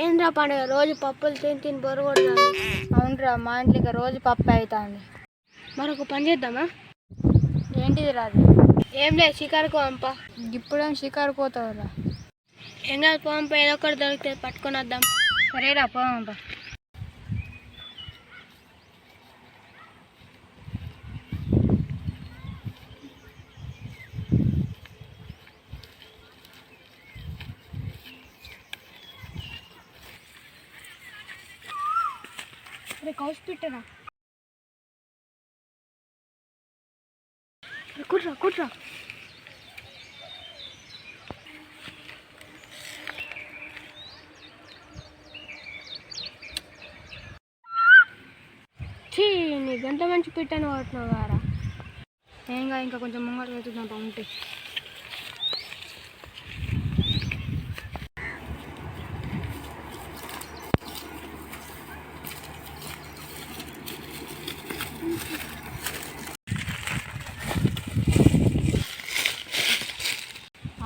ఏంద్రా పండుగ రోజు పప్పులు తిని తిని బొరు కొడుతుంది. అవునరా, మా ఇంట్లో ఇంకా రోజు పప్పు అవుతుంది. మరొక పని చేద్దామా? ఏంటిది రాదు? ఏం లేదు, షికారుకు పంప. ఇప్పుడేం షికారు పోతావురా? ఏం కాదు, పంప. ఏదో ఒకటి దొరికితే పట్టుకొని వద్దాం. సరేరా, పోంప. కౌసు పెట్టరా? కుట్రా కుట్రా. చీ, నీ గంట మంచి పెట్టాను వాడుతున్నావు గారా. ఏంగా ఇంకా కొంచెం ముంగట వెతుకుతాం ఉంటే.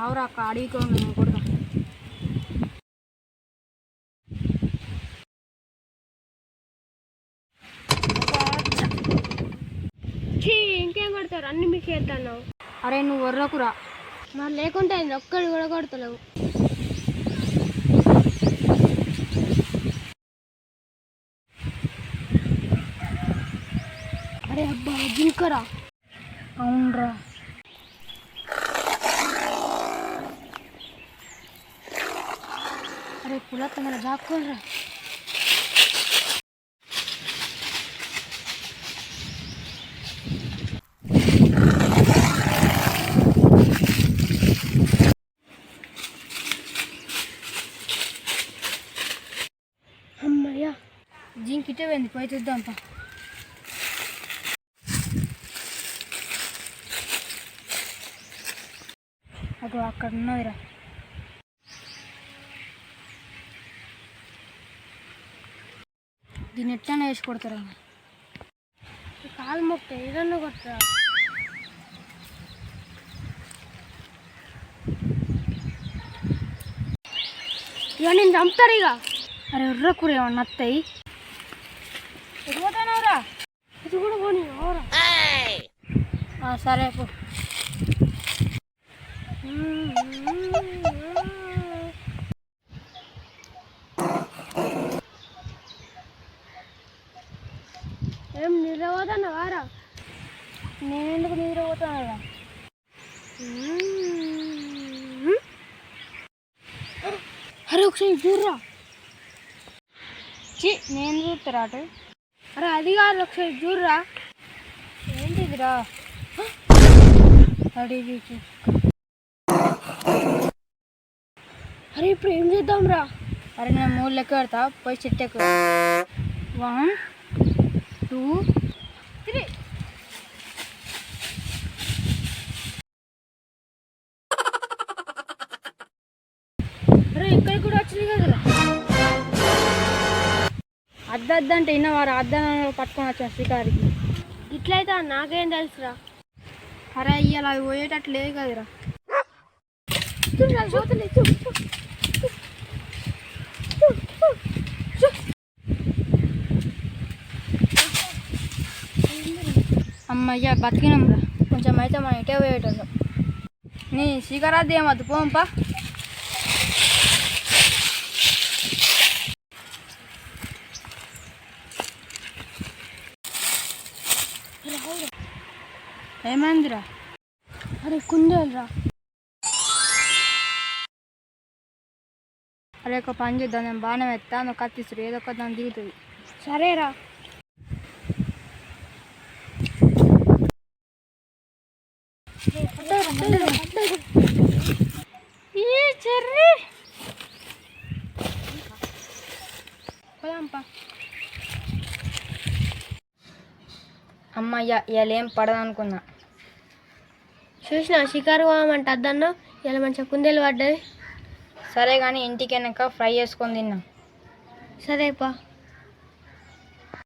ఆవురా అక్క, అడిగికో కొడతా. చీ, ఇంకేం కొడతారు? అన్ని మీకు చేస్తాను. అరే నువ్వు వర్రకురా. మరి లేకుంటే ఒక్కడు కూడా కొడతలేవు. అరే అబ్బా, జింకరా. అవునరా. అరే పులత్త మన దాక్కోనరా. అమ్మయ్యా, జింకిటే పోయింది, పోయి చూద్దాంపా. అగో అక్కడ ఉన్నదిరా. దీన్ని ఎట్లా వేసి కొడతారా? కాలు మొక్క ఏదన్నా కొట్టరా. ఇక నేను చంపుతారు ఇక. అరే ఉర్రకూర ఏమన్నా నత్తాయి. ఎదిపోతానవరా? ఇది కూడా పోనీ అవరా. సరే పో. ఏం నిద్రపోతాను వారా? నేను ఎందుకు నిద్రపోతాను? అరే ఒకసారి చూడరా. నేను చూస్తారా అటు? అరే అది కాదు, ఒకసారి చూడరా. ఏంటిదిరా? అడిగి. అరే ఇప్పుడు ఏం చేద్దాం రా? అరే నేను 3 లెక్క పెడతా, పోయి చెట్టు ఎక్కువ. 1 2 3. అరే ఇక్కడ కూడా వచ్చింది కదరా. అద్దంటే ఇన్నవారు అద్దాన్ని పట్టుకొని వచ్చా షికారికి. ఇట్లయితే నాకేం తెలుసురా. అరే ఇయ్యాల అవి పోయేటట్లు లేదు కదరా. అమ్మయ్యా బతికినాంరా. కొంచెం అయితే మనం ఇటే పోయేటోళ్ళం. నీ షికారాది ఏమద్దు, పోంపా. ఏమైందిరా? అరే కుందేలురా. అరే ఒక పని చేద్దాం, నేను బాగానే ఎత్తా, నువ్వు కత్తిస్తారు, ఏదో ఒక దాన్ని దిగుతుంది. సరేరా. చెర్రీ పోదాంపా. అమ్మయ్య ఇవాళ ఏం పడదనుకున్నా. చూసినా షికారు పోమంటే అద్దన్నా, ఇలా మంచిగా కుందేలు పడ్డది. సరే కానీ ఇంటికి వెనక ఫ్రై చేసుకొని తిన్నాం. సరేపా.